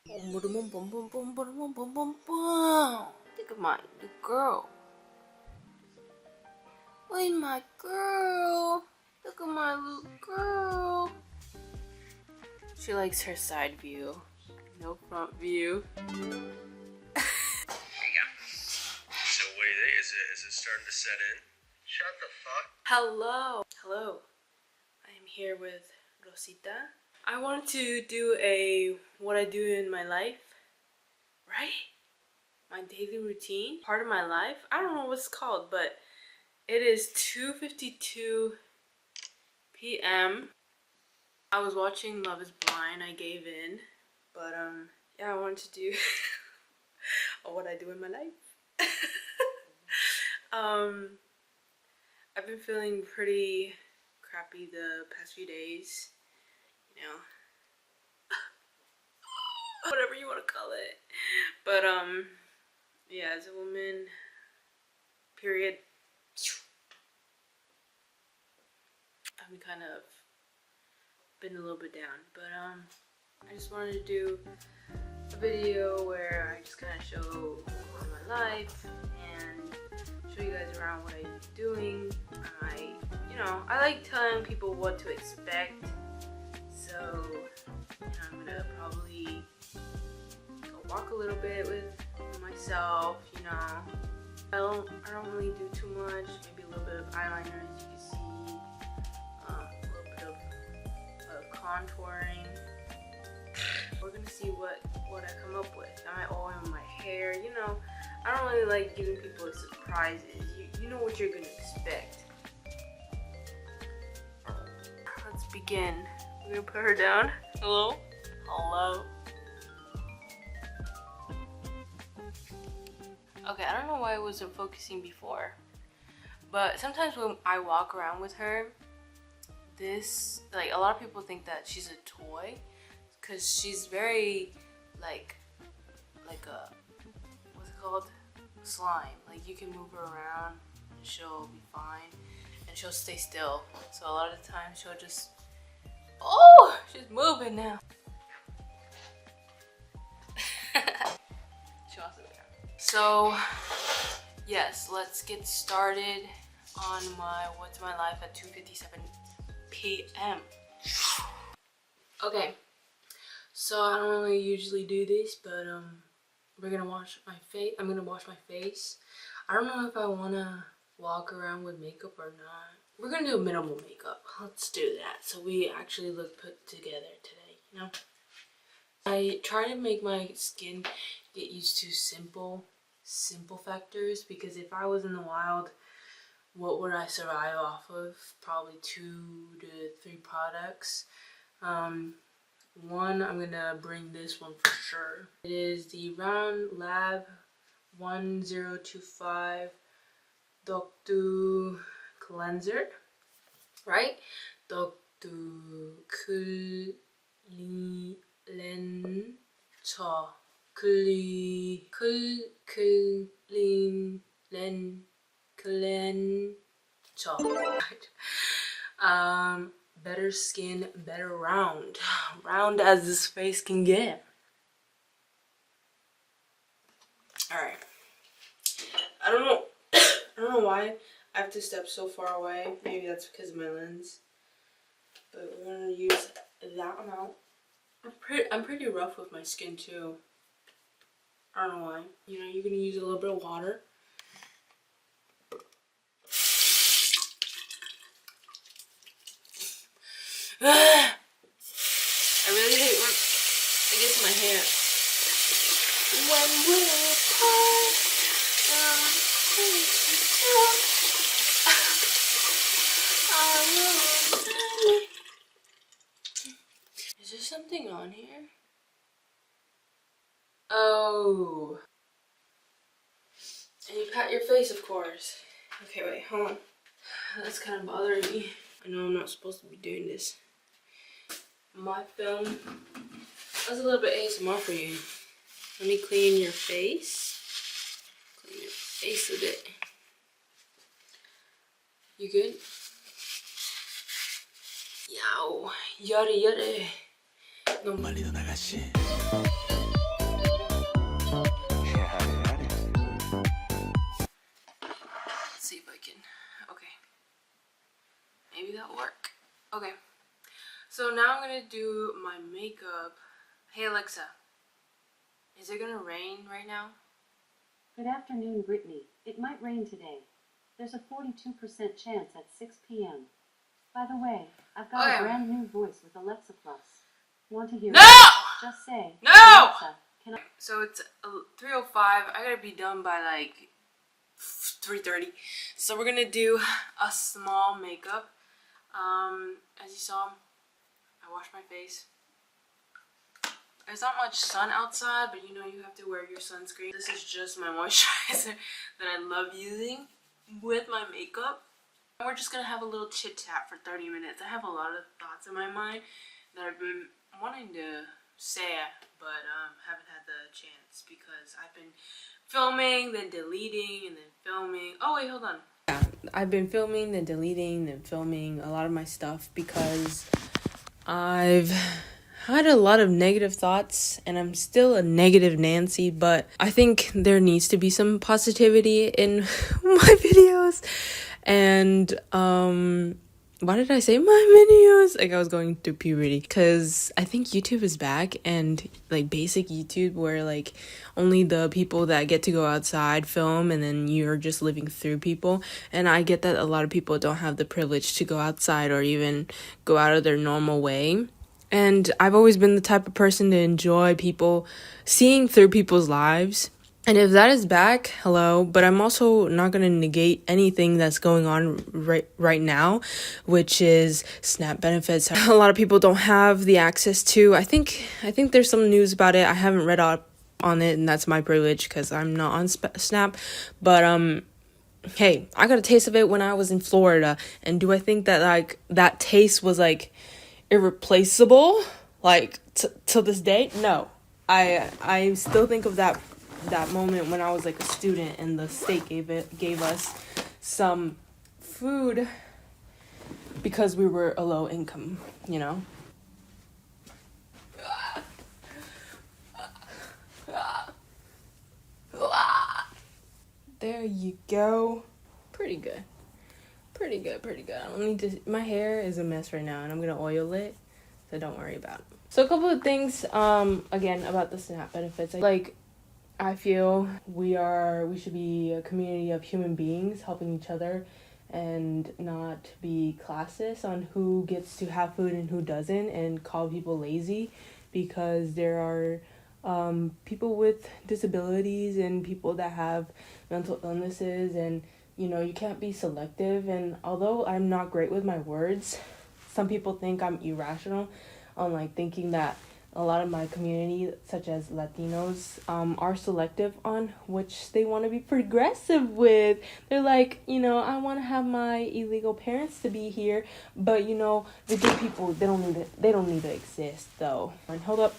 Look at my girl. Look at my girl. Look at my little girl. She likes her side view. No front view. So what do you think? Is it starting to set in? Shut the fuck. Hello. Hello. I am here with Rosita. I wanted to do a what I do in my life, right? My daily routine, part of my life. I don't know what it's called, but it is 2:52 p.m. I was watching Love is Blind. I gave in, but yeah, I wanted to do what I do in my life. I've been feeling pretty crappy the past few days, you know, whatever you want to call it. But yeah, as a woman, period, I've been kind of been a little bit down, but I just wanted to do a video where I just kind of show my life and show you guys around what I'm doing. I like telling people what to expect, so I'm gonna probably go walk a little bit with myself. I don't really do too much. Maybe a little bit of eyeliner, as you can see, a little bit of contouring. We're gonna see what I come up with. I might oil my hair. I don't really like giving people surprises. You know what you're gonna expect. Let's begin. We're gonna put her down. Hello? Hello? Okay, I don't know why I wasn't focusing before, but sometimes when I walk around with her, a lot of people think that she's a toy, because she's very like a, what's it called? Slime. Like, you can move her around and she'll be fine, and she'll stay still. So a lot of the time she'll just, oh, she's moving now. She wants to be there. So yes, let's get started on what's my life at 2:57 p.m. Okay, so I don't really usually do this, but we're gonna wash my face. I'm gonna wash my face. I don't know if I wanna walk around with makeup or not. We're gonna do minimal makeup. Let's do that, so we actually look put together today. I try to make my skin get used to simple factors, because if I was in the wild, what would I survive off of? Probably 2 to 3 products. One, I'm gonna bring this one for sure. It is the Round Lab 1025 Dokdu Cleanser, right? Dokdu Cleanser. Better skin, better round. Round as this face can get. Alright. I don't know why I have to step so far away. Maybe that's because of my lens. But we're gonna use that amount. I'm pretty rough with my skin too. I don't know why. You're gonna use a little bit of water. I really hate when it gets in my hair. When we're apart, is there something on here? Oh. And you pat your face, of course. Okay, wait, hold on. That's kind of bothering me. I know I'm not supposed to be doing this. My film. That's a little bit ASMR for you. Let me clean your face. Clean your face a bit. You good? Yow. Yare yare. No. So now I'm gonna do my makeup. Hey Alexa, is it gonna rain right now? Good afternoon, Brittany. It might rain today. There's a 42% chance at 6 p.m. By the way, I've got a brand new voice with Alexa Plus. Want to hear No! it? Just say, No! Alexa, can I... So it's 3:05. I gotta be done by like 3:30. So we're gonna do a small makeup. As you saw, I washed my face. There's not much sun outside, but you know you have to wear your sunscreen. This is just my moisturizer that I love using with my makeup. We're just gonna have a little chit chat for 30 minutes. I have a lot of thoughts in my mind that I've been wanting to say, but haven't had the chance because I've been filming, then deleting, and then filming. Oh wait, hold on. Yeah, I've been filming, then deleting, then filming a lot of my stuff because I've had a lot of negative thoughts and I'm still a negative Nancy, but I think there needs to be some positivity in my videos. And why did I say my videos? Like I was going through puberty, because I think YouTube is back, and like basic YouTube where like only the people that get to go outside film and then you're just living through people. And I get that a lot of people don't have the privilege to go outside or even go out of their normal way. And I've always been the type of person to enjoy people, seeing through people's lives. And if that is back, hello, but I'm also not going to negate anything that's going on right now, which is SNAP benefits. A lot of people don't have the access to. I think there's some news about it. I haven't read up on it, and that's my privilege because I'm not on SNAP. But hey, I got a taste of it when I was in Florida, and do I think that like that taste was like irreplaceable like till this day? No. I still think of that moment when I was like a student and the state gave us some food because we were a low income, you know. There you go. Pretty good. I don't need to. My hair is a mess right now, and I'm gonna oil it, so don't worry about it. So a couple of things, again about the SNAP benefits. Like, I feel we should be a community of human beings helping each other, and not be classist on who gets to have food and who doesn't, and call people lazy, because there are people with disabilities and people that have mental illnesses, and you know, you can't be selective. And although I'm not great with my words, some people think I'm irrational on like thinking that a lot of my community, such as Latinos, are selective on which they want to be progressive with. They're like, you know, I want to have my illegal parents to be here, but you know, the good people, they don't need to exist though. And hold up.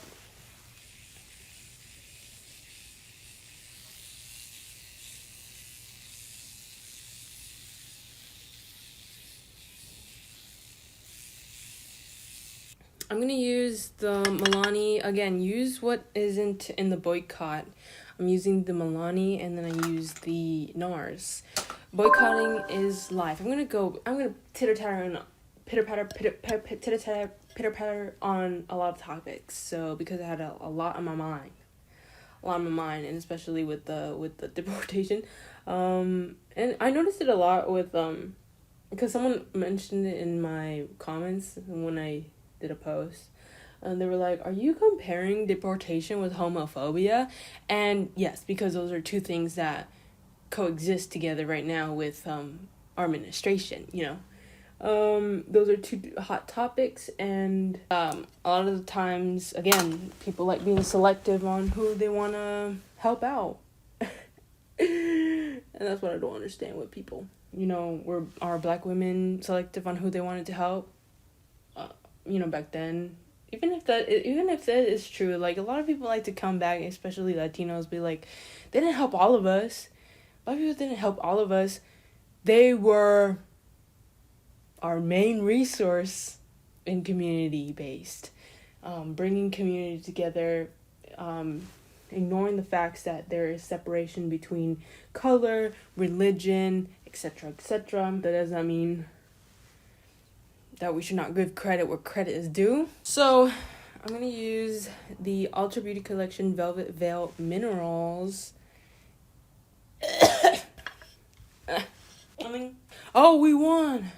I'm going to use the Milani. Again, use what isn't in the boycott. I'm using the Milani, and then I use the NARS. Boycotting is life. I'm going to pitter-patter on a lot of topics. So, because I had a lot on my mind. And especially with the deportation. And I noticed it a lot with, because someone mentioned it in my comments when I did a post, and they were like, are you comparing deportation with homophobia? And yes, because those are two things that coexist together right now with our administration, you know. Those are two hot topics, and a lot of the times, again, people like being selective on who they want to help out. And that's what I don't understand with people. You know, are black women selective on who they wanted to help? You know, back then, even if that is true, like a lot of people like to come back, especially Latinos, be like, they didn't help all of us. A lot of people didn't help all of us. They were our main resource in community based, bringing community together, ignoring the facts that there is separation between color, religion, etc., etc. That does not mean that we should not give credit where credit is due. So I'm gonna use the Ultra Beauty Collection Velvet Veil Minerals. Oh, we won!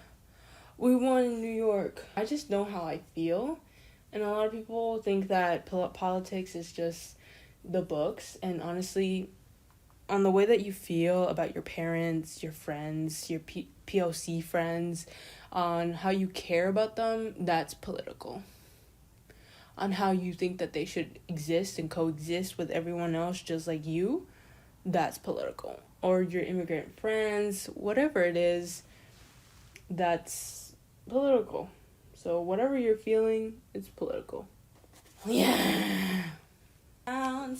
We won in New York. I just know how I feel. And a lot of people think that politics is just the books. And honestly, on the way that you feel about your parents, your friends, your POC friends, on how you care about them, that's political. On how you think that they should exist and coexist with everyone else just like you, that's political. Or your immigrant friends, whatever it is, that's political. So whatever you're feeling, it's political. Yeah.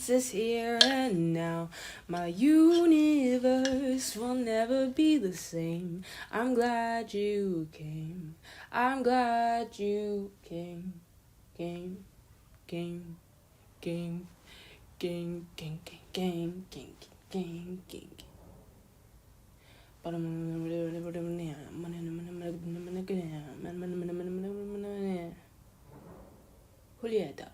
Is here and now. My universe will never be the same. I'm glad you came. I'm glad you came. Game. Julieta.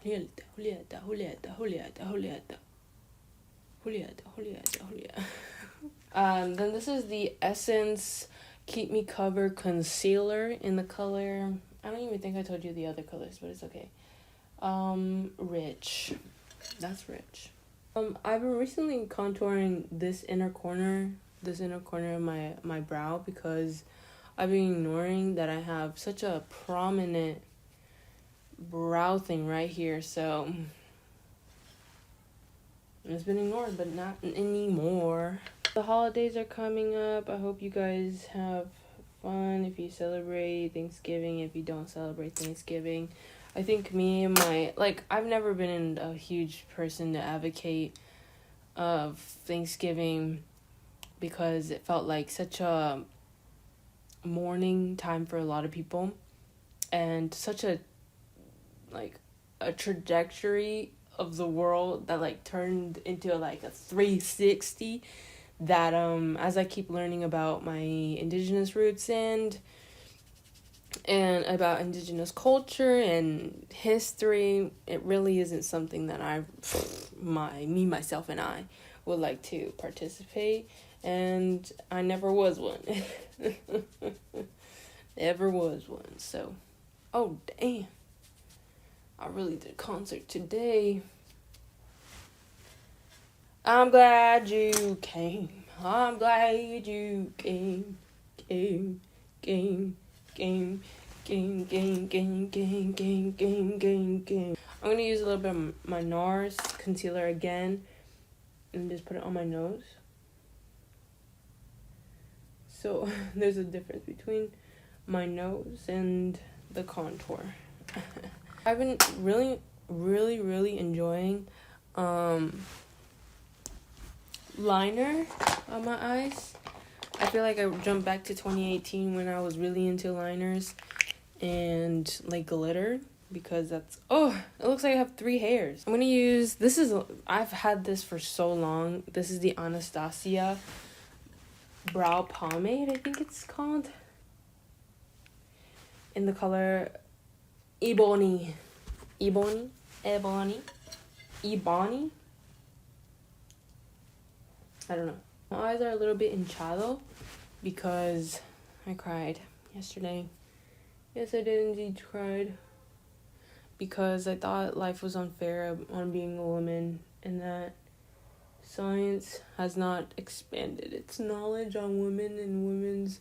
Then this is the Essence Keep Me Covered Concealer in the color, I don't even think I told you the other colors, but it's okay. Rich. That's rich. I've been recently contouring this inner corner of my brow because I've been ignoring that I have such a prominent brow thing right here, so it's been ignored, but not anymore. The holidays are coming up. I hope you guys have fun if you celebrate Thanksgiving, if you don't celebrate Thanksgiving. I think me and I've never been a huge person to advocate of Thanksgiving because it felt like such a mourning time for a lot of people and such a trajectory of the world that turned into a 360 that as I keep learning about my indigenous roots and about indigenous culture and history, it really isn't something that myself and I would like to participate, and I never was one. Never was one. So, oh damn, I really did a concert today. I'm glad you came. I'm glad you came. I'm gonna use a little bit of my NARS concealer again and just put it on my nose. So there's a difference between my nose and the contour. I've been really enjoying liner on my eyes. I feel like I jumped back to 2018 when I was really into liners and glitter because that's, it looks like I have 3 hairs. I'm gonna use, I've had this for so long. This is the Anastasia brow pomade, I think it's called, in the color Ebony. I don't know. My eyes are a little bit hinchado because I cried yesterday. Yes, I did indeed cried. Because I thought life was unfair on being a woman and that science has not expanded its knowledge on women and women's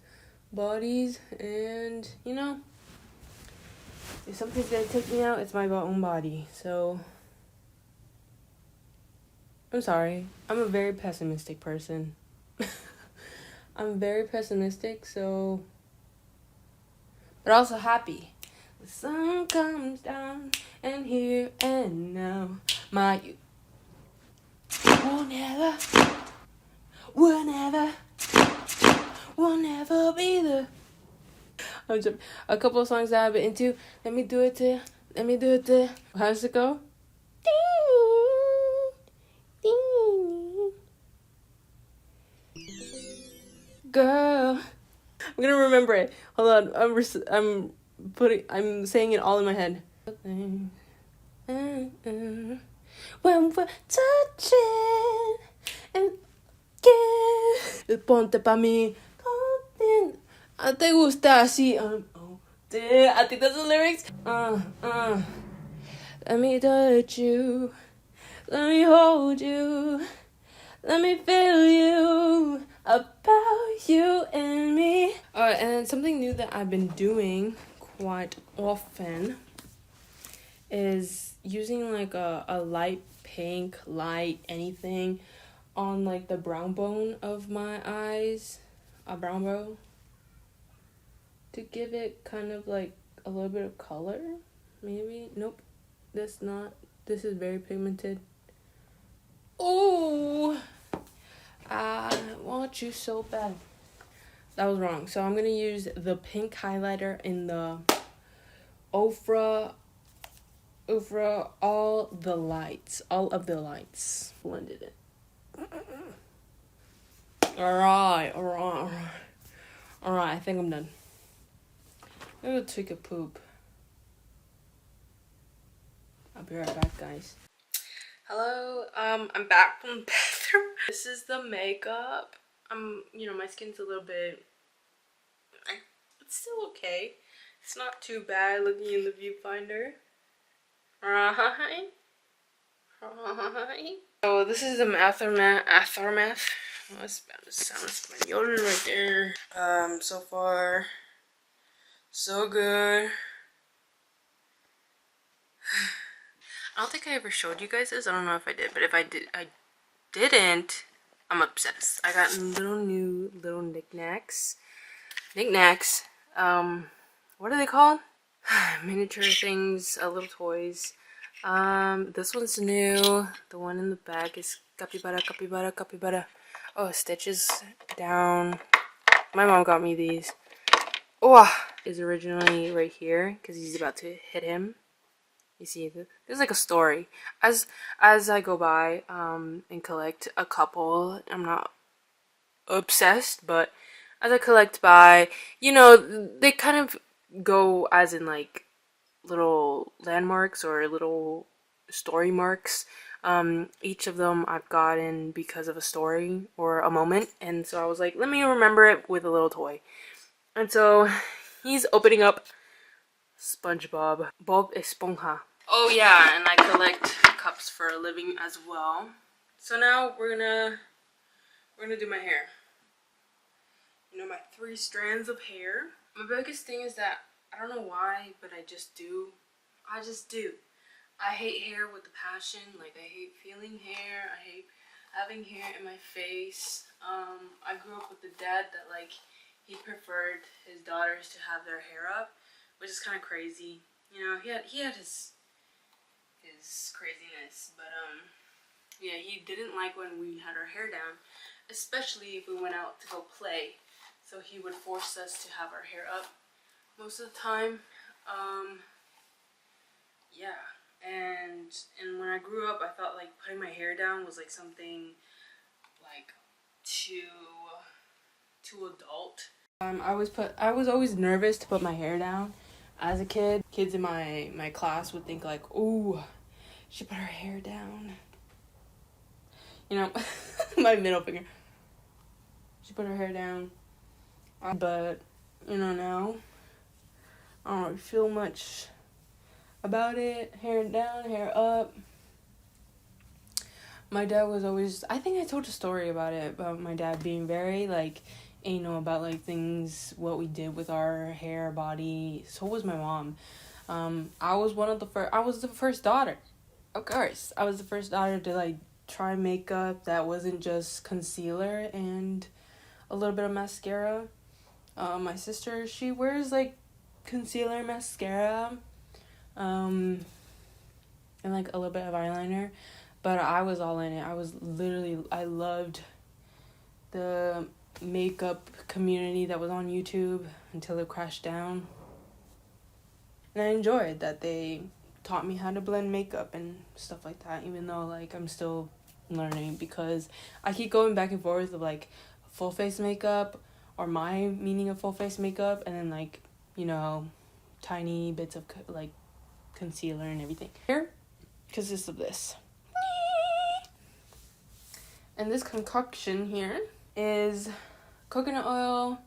bodies. And, if something's gonna take me out, it's my own body. So, I'm sorry. I'm a very pessimistic person. I'm very pessimistic, so... But also happy. The sun comes down, and here and now, my youth will never be the... I'm just, a couple of songs that I've been into. Let me do it to you. How does it go? Girl, I'm gonna remember it. Hold on, I'm I'm saying it all in my head. When we're touching and ponte pa' mí, te gusta así. I think that's the lyrics. Let me touch you. Let me hold you. Let me feel you. About you and me. And something new that I've been doing quite often is using like a light pink, light anything on like the brown bone of my eyes, a brown bone, to give it kind of like a little bit of color, maybe. Nope, this is very pigmented. Oh, I want you so bad. That was wrong. So I'm gonna use the pink highlighter in the Ofra all of the lights. Blended it. Alright, I think I'm done. I'm gonna take a poop. I'll be right back, guys. Hello, I'm back from the bathroom. This is the makeup. My skin's a little bit, it's still okay. It's not too bad looking in the viewfinder. Right. So this is the aftermath. Oh, that's sound español right there. So far, so good. I don't think I ever showed you guys this. I don't know if I did, but if I didn't, I'm obsessed. I got little knickknacks. What are they called? Miniature things, little toys. This one's new. The one in the back is capybara. Oh, Stitches down. My mom got me these. Oh, is originally right here because he's about to hit him. You see, there's like a story. As I go by and collect a couple, I'm not obsessed, but as I collect by, they kind of go as in like little landmarks or little story marks. Each of them I've gotten because of a story or a moment, and so I was like, let me remember it with a little toy. And so he's opening up SpongeBob, Bob Esponja. Oh yeah, and I collect cups for a living as well. So now we're gonna do my hair. My 3 strands of hair. My biggest thing is that I don't know why, but I just do. I hate hair with a passion. Like, I hate feeling hair. I hate having hair in my face. I grew up with a dad that, like, he preferred his daughters to have their hair up, which is kind of crazy. He had his craziness, but yeah, he didn't like when we had our hair down, especially if we went out to go play. So he would force us to have our hair up most of the time. Yeah, and when I grew up, I thought like putting my hair down was like something like too adult. I was always nervous to put my hair down as a kid. Kids in my class would think like, "Ooh, she put her hair down." My middle finger. She put her hair down. But now I don't really feel much about it. Hair down, hair up. My dad was always, I think I told a story about it, about my dad being very like anal about like things, what we did with our hair, body. So was my mom. I was the first daughter. Of course, I was the first daughter to like try makeup that wasn't just concealer and a little bit of mascara. My sister, she wears like concealer, mascara, and like a little bit of eyeliner, but I was all in it. I loved the makeup community that was on YouTube until it crashed down. And I enjoyed that they taught me how to blend makeup and stuff like that, even though like I'm still learning, because I keep going back and forth of like full face makeup or my meaning of full face makeup, and then like tiny bits of like concealer and everything. Here consists of this. And this concoction here is coconut oil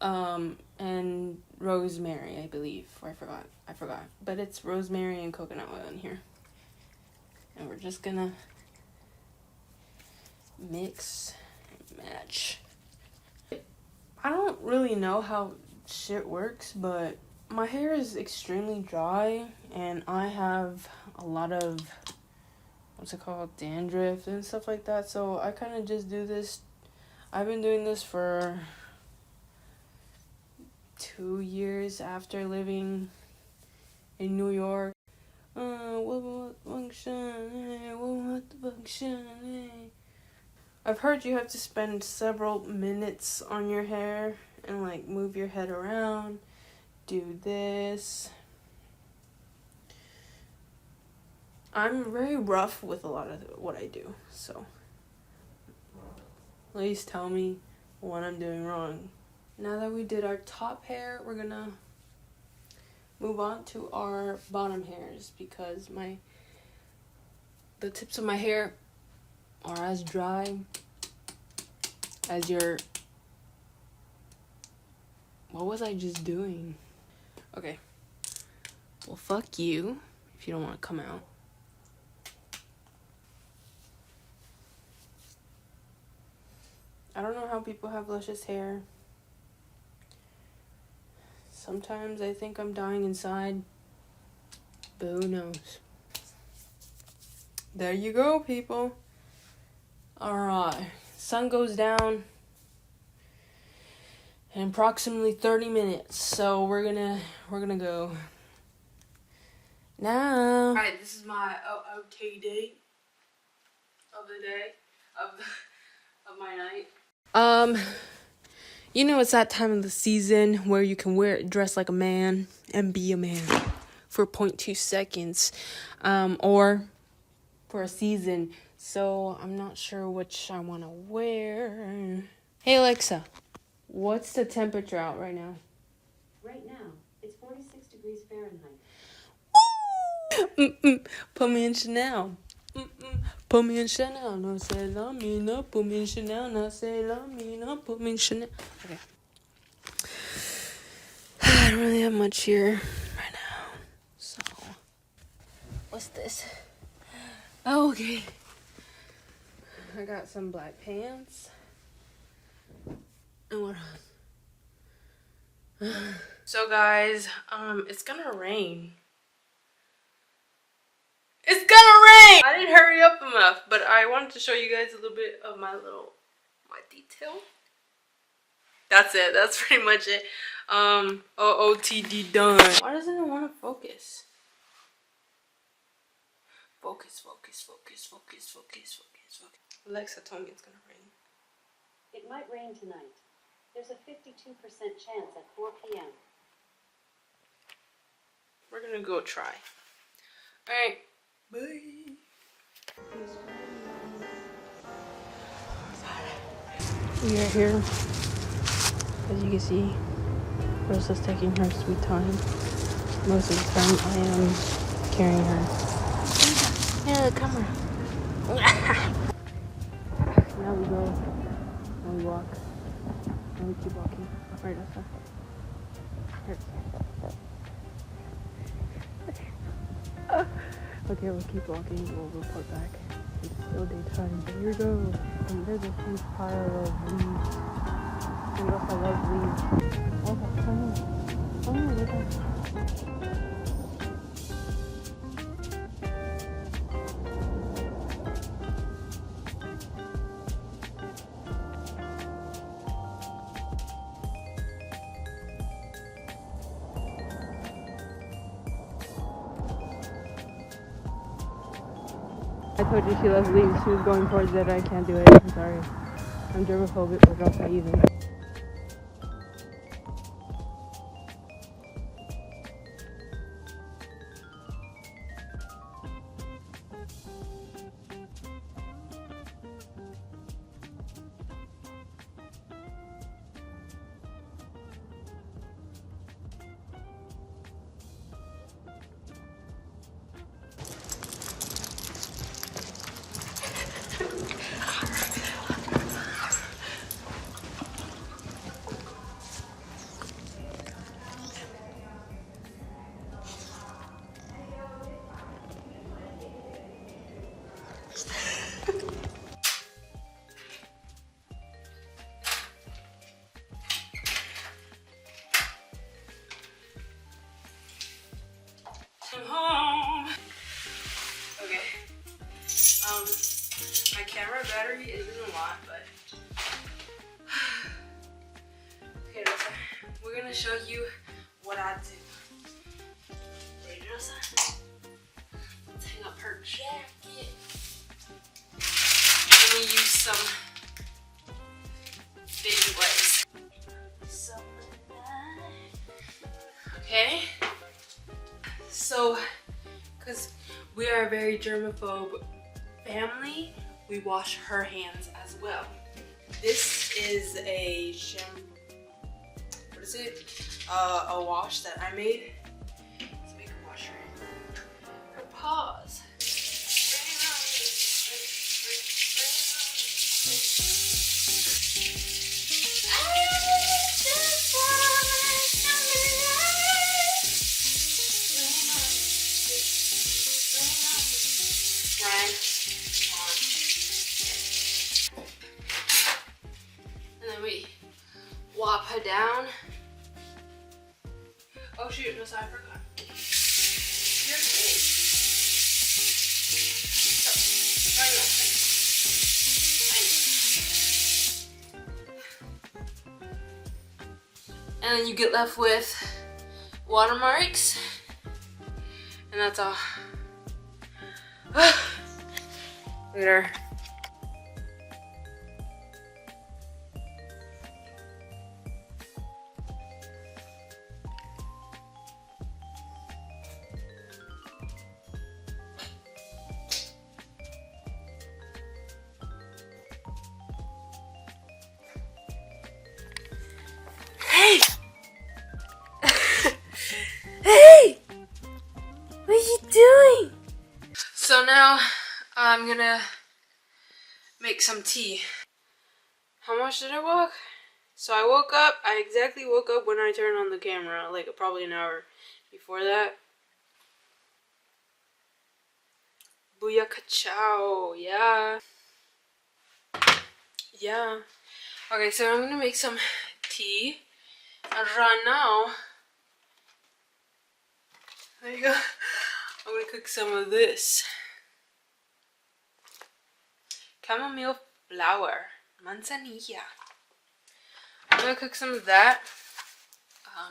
and rosemary, I believe. Or I forgot. But it's rosemary and coconut oil in here. And we're just gonna mix and match. I don't really know how shit works, but my hair is extremely dry and I have a lot of, what's it called, dandruff and stuff like that. So I kind of just do this. I've been doing this for 2 years after living in New York. What function? I've heard you have to spend several minutes on your hair and like move your head around, do this. I'm very rough with a lot of what I do, so please tell me what I'm doing wrong. Now that we did our top hair, we're gonna move on to our bottom hairs because the tips of my hair are as dry as your... What was I just doing? Okay. Well, fuck you if you don't want to come out. I don't know how people have luscious hair. Sometimes I think I'm dying inside, but who knows? There you go, people. Alright, sun goes down in approximately 30 minutes, so we're gonna go now. Alright, this is my OOT date of the day, of my night. You know, it's that time of the season where you can dress like a man and be a man for 0.2 seconds, or for a season. So I'm not sure which I want to wear. Hey Alexa, what's the temperature out right now? Right now, it's 46 degrees Fahrenheit. Put me in Chanel. Put me in Chanel. No say la me no. Put me in Chanel. No say la me no. Put me in Chanel. Okay. I don't really have much here right now. So, what's this? Oh, okay. I got some black pants. And what else? So guys, it's gonna rain. It's gonna rain! I didn't hurry up enough, but I wanted to show you guys a little bit of my detail. That's it. That's pretty much it. OOTD done. Why doesn't it want to focus? Focus. Alexa told me it's gonna rain. It might rain tonight. There's a 52% chance at 4 p.m. We're gonna go try. Alright. Bye. We are here. As you can see, Rosa's taking her sweet time. Most of the time I am carrying her. Yeah, the camera. Now we go. Now we walk. Now we keep walking. Right outside. Okay, we'll keep walking. We'll report back. It's still daytime. There you go. And there's a huge pile of leaves. And also love leaves. Oh, look at that. I told you she loves leaves. She was going towards it. I can't do it. I'm sorry. I'm germophobic, but don't say even. My camera battery isn't a lot, but okay, Rosa, we're gonna show you what I do. Ready, Rosa? Let's hang up her jacket. Let me use some baby wipes. Okay. So, because we are a very germaphobe family, we wash her hands as well. This is a what is it? A wash that I made. So we can wash her paws. And then we wop her down. Oh shoot, no, sorry, I forgot. Your face. And then you get left with watermarks. And that's all. Look at her. Hey! Hey! What are you doing? So now I'm gonna make some tea. How much did I walk? So I woke up, I exactly woke up when I turned on the camera, like probably an hour before that. Booyaka chow, yeah. Yeah. Okay, so I'm gonna make some tea. And right now, there you go. I'm gonna cook some of this. Chamomile flower, manzanilla. I'm gonna cook some of that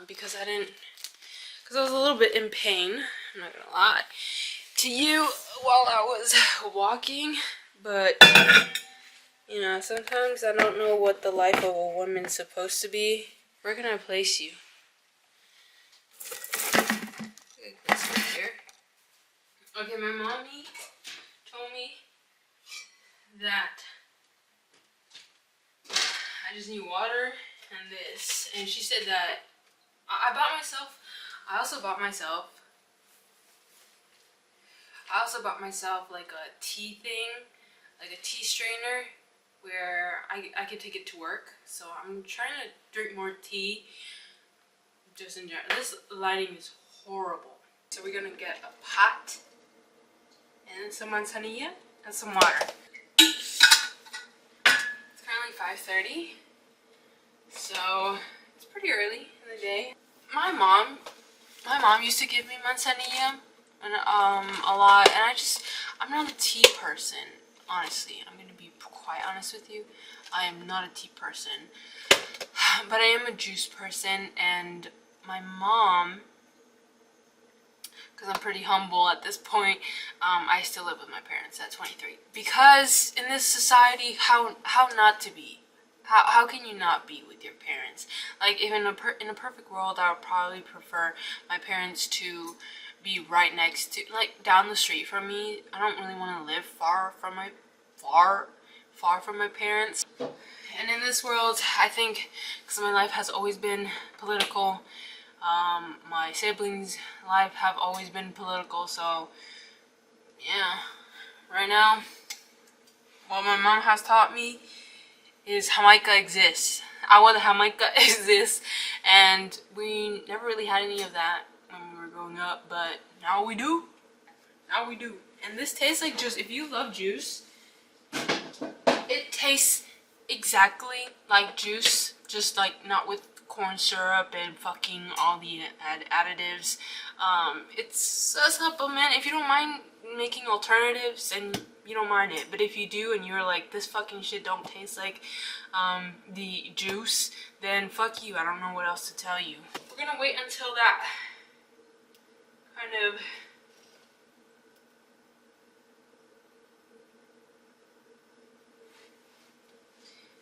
because I was a little bit in pain. I'm not gonna lie to you while I was walking, but you know, sometimes I don't know what the life of a woman's supposed to be. Where can I place you? Here. Okay, my mommy told me that I just need water and this, and she said that I also bought myself like a tea thing, like a tea strainer where I could take it to work. So I'm trying to drink more tea just in general. This lighting is horrible. So we're gonna get a pot and some manzanilla and some water. It's currently 5:30, so it's pretty early in the day. My mom used to give me manzanilla and a lot, and I'm not a tea person, honestly. I'm gonna be quite honest with you. I am not a tea person, but I am a juice person, and my mom, because I'm pretty humble at this point, I still live with my parents at 23. Because in this society, how not to be? How can you not be with your parents? Like, if in a perfect world, I would probably prefer my parents to be right next to, like, down the street from me. I don't really want to live far from my parents. And in this world, I think, because my life has always been political, my siblings' life have always been political, so yeah. Right now, what my mom has taught me is Jamaica exists. Agua de Jamaica exists, and we never really had any of that when we were growing up, but now we do. Now we do. And this tastes like juice. If you love juice, it tastes exactly like juice, just like not with corn syrup and fucking all the additives. It's a supplement. If you don't mind making alternatives and you don't mind it. But if you do and you're like, this fucking shit don't taste like the juice, then fuck you. I don't know what else to tell you. We're gonna wait until that kind of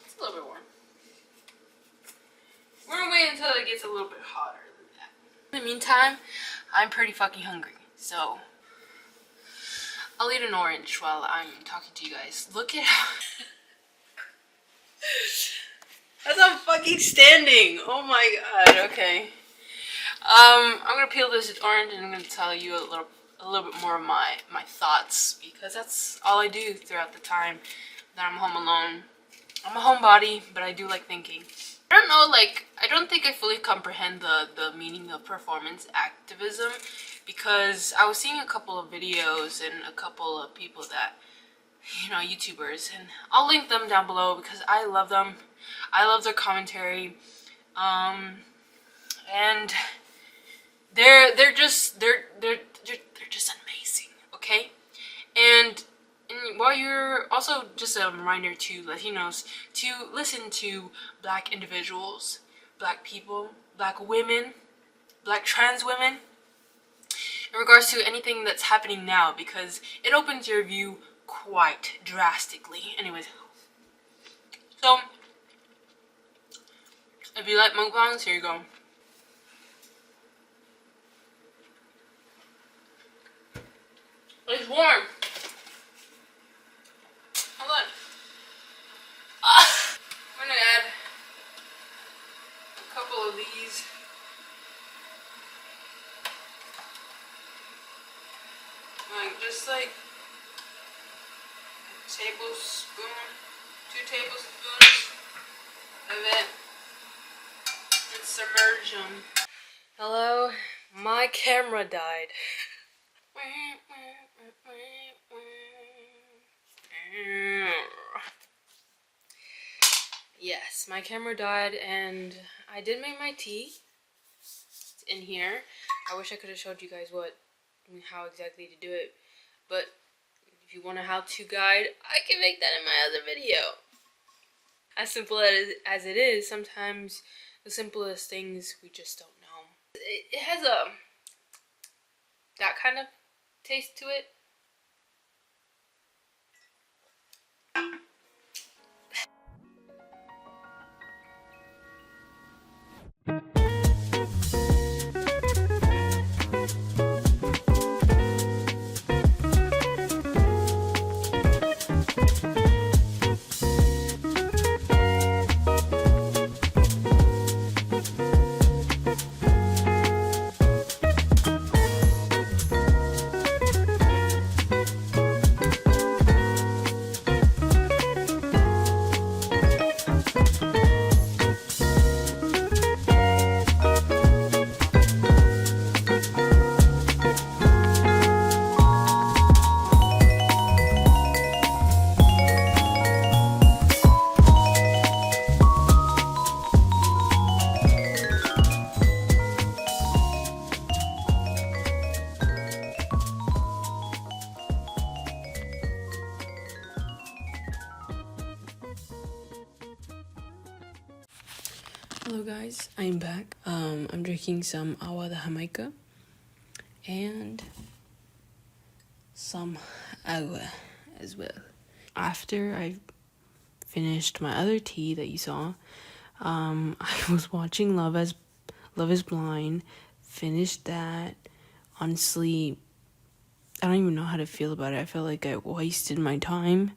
it's a little bit warm. We're gonna wait until it gets a little bit hotter than that. In the meantime, I'm pretty fucking hungry, so I'll eat an orange while I'm talking to you guys. Look at how as I'm fucking standing. Oh my god. Okay. I'm gonna peel this orange and I'm gonna tell you a little bit more of my thoughts, because that's all I do throughout the time that I'm home alone. I'm a homebody, but I do like thinking. I don't know, like, I don't think I fully comprehend the meaning of performance activism, because I was seeing a couple of videos and a couple of people that, you know, YouTubers, and I'll link them down below because I love them. I love their commentary, and they're just amazing, okay? And while you're also just a reminder to Latinos to listen to black individuals, black people, black women, black trans women, in regards to anything that's happening now, because it opens your view quite drastically. Anyways, so if you like mukbangs, here you go. It's warm. Hold on. I'm gonna add a couple of these. Like, just like a tablespoon, 2 tablespoons of it, and submerge them. Hello, my camera died. Yes, my camera died, and I did make my tea. It's in here. I wish I could have showed you guys how exactly to do it, but if you want a how-to guide, I can make that in my other video. As simple as it is, sometimes the simplest things we just don't know. It has that kind of taste to it. Hello guys, I'm back. I'm drinking some agua de Jamaica and some agua as well. After I finished my other tea that you saw, I was watching Love is Blind, finished that. Honestly, I don't even know how to feel about it. I feel like I wasted my time,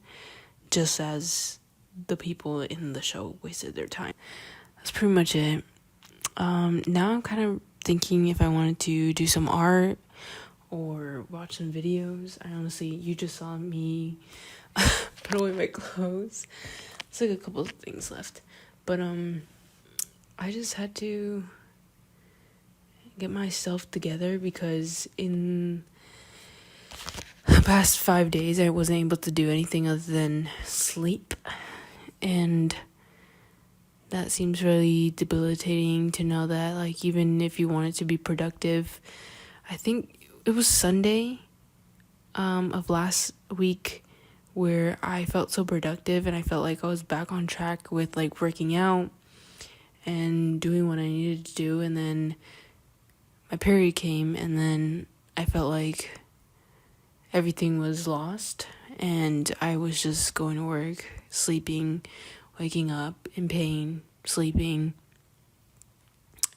just as the people in the show wasted their time. That's pretty much it. Now I'm kind of thinking if I wanted to do some art or watch some videos. You just saw me put away my clothes. It's like a couple of things left. But I just had to get myself together because in the past 5 days I wasn't able to do anything other than sleep, and that seems really debilitating to know that, like, even if you wanted to be productive, I think it was Sunday of last week where I felt so productive and I felt like I was back on track with like working out and doing what I needed to do. And then my period came, and then I felt like everything was lost, and I was just going to work, sleeping, waking up in pain, sleeping.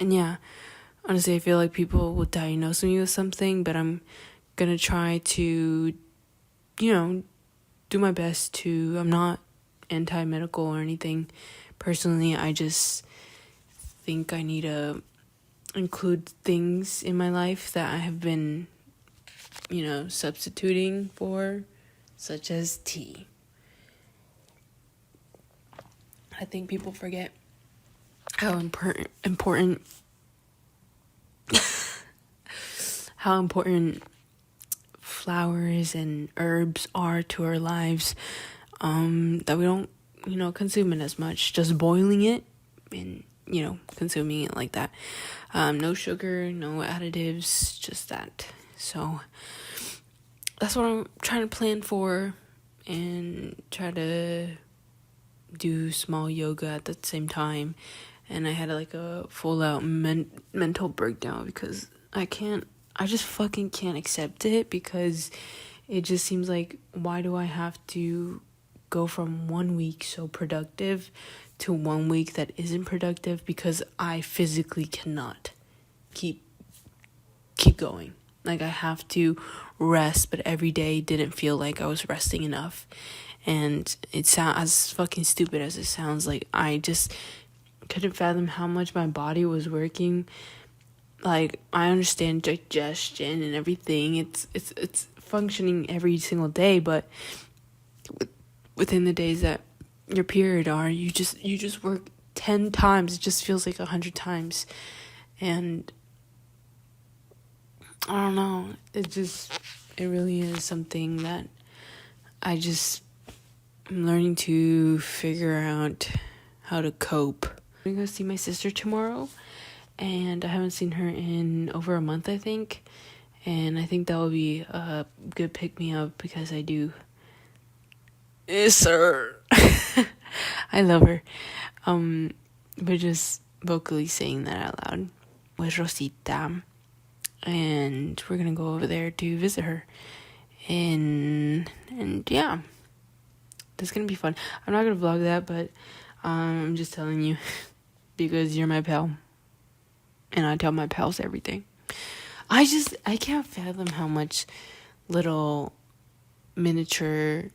And yeah, honestly, I feel like people will diagnose me with something, but I'm gonna try to, do my best to. I'm not anti-medical or anything. Personally, I just think I need to include things in my life that I have been, substituting for, such as tea. I think people forget how important how important flowers and herbs are to our lives, that we don't, consume it as much. Just boiling it and, consuming it like that. No sugar, no additives, just that. So that's what I'm trying to plan for, and try to do small yoga at the same time. And I had like a full out mental breakdown because I just fucking can't accept it, because it just seems like, why do I have to go from 1 week so productive to 1 week that isn't productive, because I physically cannot keep going. Like, I have to rest, but every day didn't feel like I was resting enough. And it sounds, as fucking stupid as it sounds, like I just couldn't fathom how much my body was working. Like, I understand digestion and everything. It's functioning every single day, but within the days that your period are, you just work 10 times. It just feels like 100 times. And I don't know. It really is something that I'm learning to figure out how to cope. I'm gonna go see my sister tomorrow, and I haven't seen her in over a month, I think. And I think that will be a good pick-me-up, because I do miss her. I love her. But just vocally saying that out loud with Rosita. And we're gonna go over there to visit her. And yeah, that's gonna be fun. I'm not gonna vlog that, but I'm just telling you because you're my pal, and I tell my pals everything. I can't fathom how much little miniature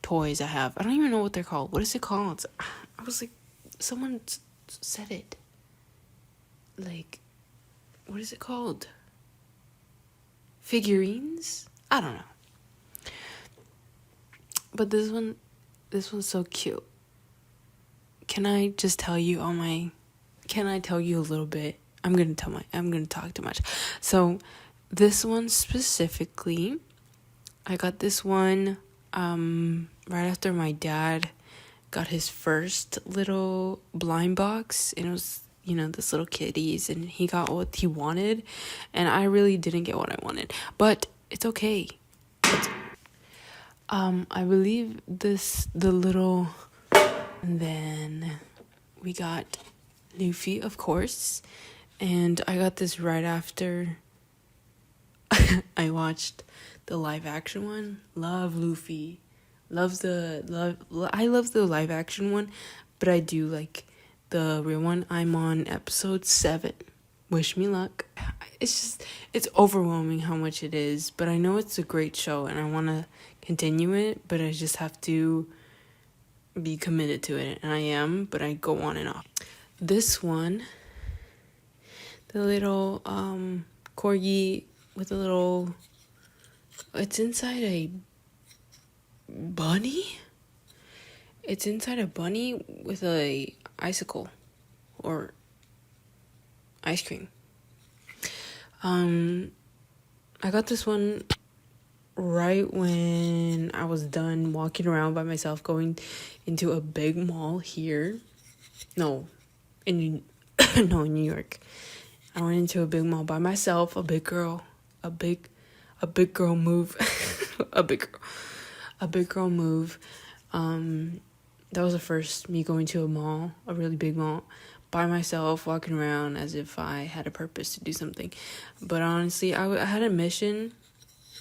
toys I have. I don't even know what they're called. What is it called? I was like, someone said it. Like, what is it called? Figurines? I don't know. But this one's so cute. Can I just tell you can I tell you a little bit? I'm gonna talk too much. So this one specifically, I got this one right after my dad got his first little blind box, and it was, this little kitties, and he got what he wanted, and I really didn't get what I wanted, but it's okay. I believe and then we got Luffy, of course, and I got this right after I watched the live action one. Love Luffy. I love the live action one, but I do like the real one. I'm on episode 7. Wish me luck. It's overwhelming how much it is, but I know it's a great show and I want to continue it, but I just have to be committed to it, and I am, but I go on and off. This one, the little corgi with a little, it's inside a bunny? It's inside a bunny with a icicle or ice cream. I got this one right when I was done walking around by myself, going into a big mall here. In New York. I went into a big mall by myself, a big girl move. A big girl. a big girl move. That was the first me going to a mall, a really big mall, by myself, walking around as if I had a purpose to do something. But honestly, I had a mission.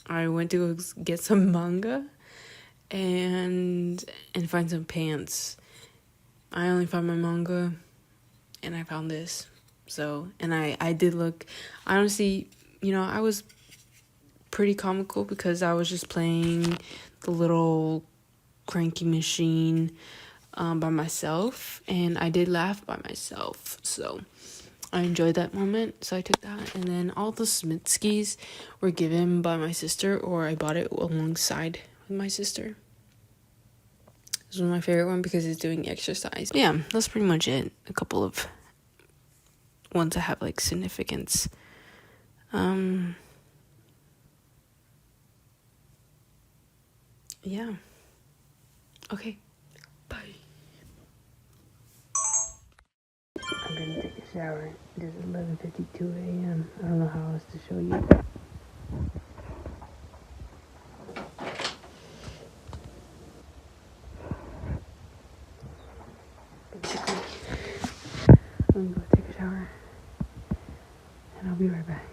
I went to go get some manga and find some pants. I only found my manga, and I found this. So, and I did look, honestly, you know, I was pretty comical because I was just playing the little cranky machine by myself, and I did laugh by myself, so I enjoyed that moment. So I took that, and then all the Smithskis were given by my sister, or I bought it alongside with my sister. This was my favorite one because it's doing exercise. Yeah, that's pretty much it. A couple of ones that have like significance. Yeah. Okay. Bye. I'm gonna take a shower. It is 11:52 a.m. I don't know how else to show you. Basically, I'm gonna go take a shower, and I'll be right back.